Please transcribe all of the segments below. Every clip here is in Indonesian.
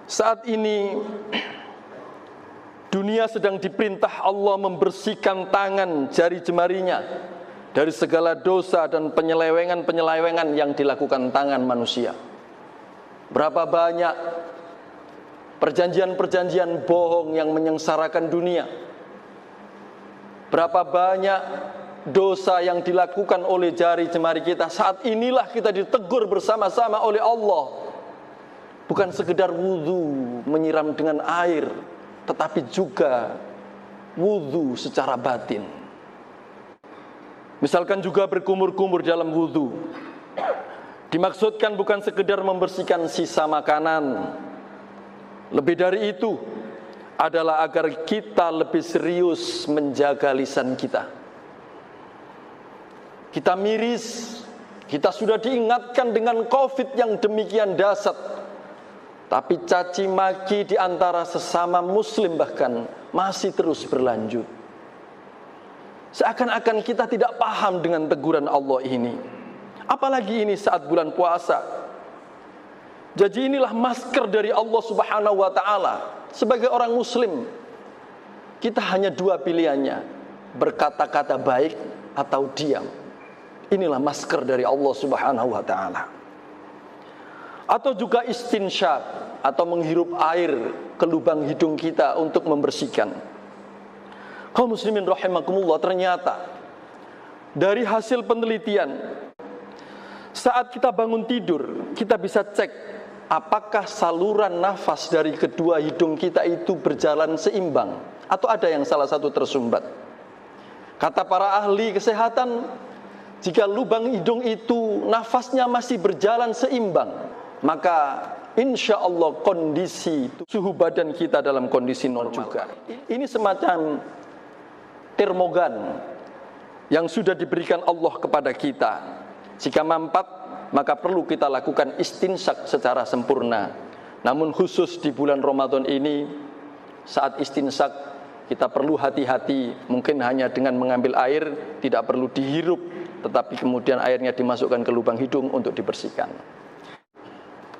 Saat ini dunia sedang diperintah Allah membersihkan tangan jari jemarinya dari segala dosa dan penyelewengan-penyelewengan yang dilakukan tangan manusia. Berapa banyak perjanjian-perjanjian bohong yang menyengsarakan dunia. Berapa banyak dosa yang dilakukan oleh jari jemari kita. Saat inilah kita ditegur bersama-sama oleh Allah. Bukan sekedar wudhu menyiram dengan air, tetapi juga wudhu secara batin. Misalkan juga berkumur-kumur dalam wudhu. Dimaksudkan bukan sekedar membersihkan sisa makanan. Lebih dari itu adalah agar kita lebih serius menjaga lisan kita. Kita miris, kita sudah diingatkan dengan COVID yang demikian dahsyat. Tapi caci maki di antara sesama muslim bahkan masih terus berlanjut. Seakan-akan kita tidak paham dengan teguran Allah ini. Apalagi ini saat bulan puasa. Jadi inilah masker dari Allah Subhanahu wa ta'ala. Sebagai orang muslim, kita hanya dua pilihannya. Berkata-kata baik atau diam. Inilah masker dari Allah Subhanahu wa ta'ala. Atau juga istinsyaq, atau menghirup air ke lubang hidung kita untuk membersihkan. Kaum muslimin rahimakumullah, ternyata dari hasil penelitian, saat kita bangun tidur, kita bisa cek apakah saluran nafas dari kedua hidung kita itu berjalan seimbang atau ada yang salah satu tersumbat. Kata para ahli kesehatan, jika lubang hidung itu nafasnya masih berjalan seimbang, maka insya Allah kondisi suhu badan kita dalam kondisi normal juga. Ini semacam termogan yang sudah diberikan Allah kepada kita. Jika mampat, maka perlu kita lakukan istinsak secara sempurna. Namun khusus di bulan Ramadan ini, saat istinsak kita perlu hati-hati. Mungkin hanya dengan mengambil air, tidak perlu dihirup, tetapi kemudian airnya dimasukkan ke lubang hidung untuk dibersihkan.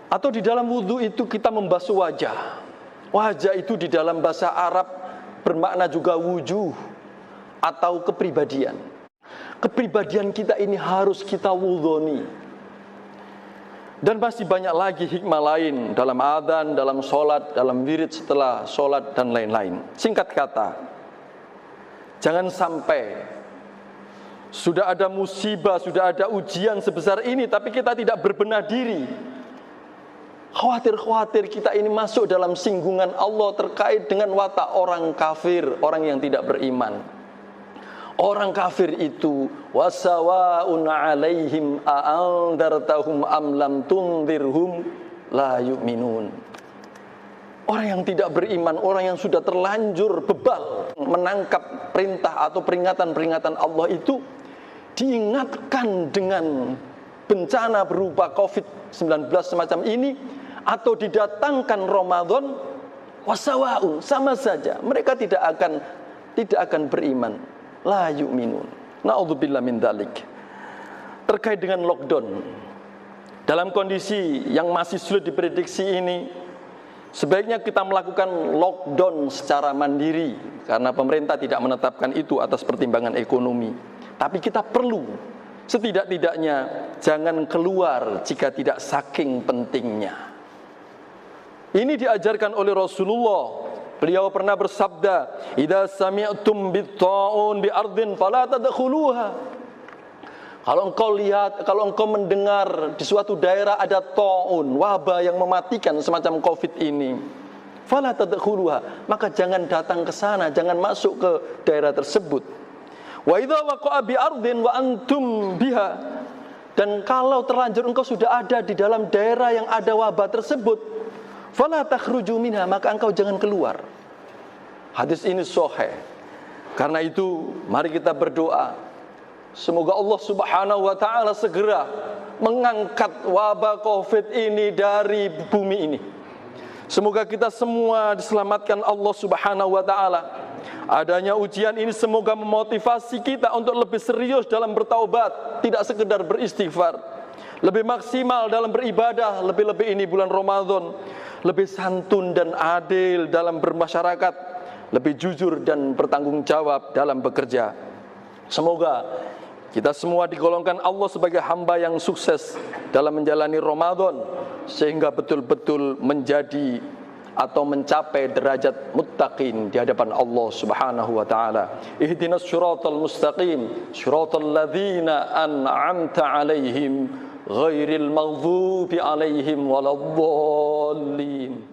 Atau di dalam wudhu itu kita membasuh wajah. Wajah itu di dalam bahasa Arab bermakna juga wujuh atau kepribadian. Kepribadian kita ini harus kita wudhoni. Dan masih banyak lagi hikmah lain dalam adzan, dalam sholat, dalam wirid setelah sholat dan lain-lain. Singkat kata, jangan sampai sudah ada musibah, sudah ada ujian sebesar ini, tapi kita tidak berbenah diri. Khawatir kita ini masuk dalam singgungan Allah terkait dengan watak orang kafir, orang yang tidak beriman. Orang kafir itu wasawa'un 'alaihim a'andartahum am lam tunzirhum la yu'minun. Orang yang tidak beriman, orang yang sudah terlanjur bebal menangkap perintah atau peringatan-peringatan Allah itu diingatkan dengan bencana berupa COVID-19 semacam ini, atau didatangkan Ramadan, wasawa'un, sama saja mereka tidak akan beriman. La yu'minun. Na'udzubillah min dzalik. Terkait dengan lockdown, dalam kondisi yang masih sulit diprediksi ini, sebaiknya kita melakukan lockdown secara mandiri, karena pemerintah tidak menetapkan itu atas pertimbangan ekonomi. Tapi kita perlu setidak-tidaknya jangan keluar jika tidak saking pentingnya. Ini diajarkan oleh Rasulullah. Beliau pernah bersabda, "Idza sami'tum bit-ta'un bi ardin fala tadkhuluha." Kalau engkau mendengar di suatu daerah ada ta'un, wabah yang mematikan semacam Covid ini, fala tadkhuluha, maka jangan datang ke sana, jangan masuk ke daerah tersebut. Wa idza waqa'a bi ardin wa antum biha, dan kalau terlanjur engkau sudah ada di dalam daerah yang ada wabah tersebut, fala takhruju minha, maka engkau jangan keluar. Hadis ini sahih. Karena itu mari kita berdoa, semoga Allah Subhanahu wa ta'ala segera mengangkat wabah Covid ini dari bumi ini. Semoga kita semua diselamatkan Allah Subhanahu wa ta'ala. Adanya ujian ini semoga memotivasi kita untuk lebih serius dalam bertaubat, tidak sekedar beristighfar. Lebih maksimal dalam beribadah, lebih-lebih ini bulan Ramadan. lebih santun dan adil dalam bermasyarakat, lebih jujur dan bertanggung jawab dalam bekerja. Semoga kita semua digolongkan Allah sebagai hamba yang sukses dalam menjalani Ramadan, sehingga betul-betul menjadi atau mencapai derajat muttaqin di hadapan Allah Subhanahu wa taala. Ihdinas siratal mustaqim, siratal ladzina an'amta 'alaihim ghairil maghdubi 'alaihim waladdallin.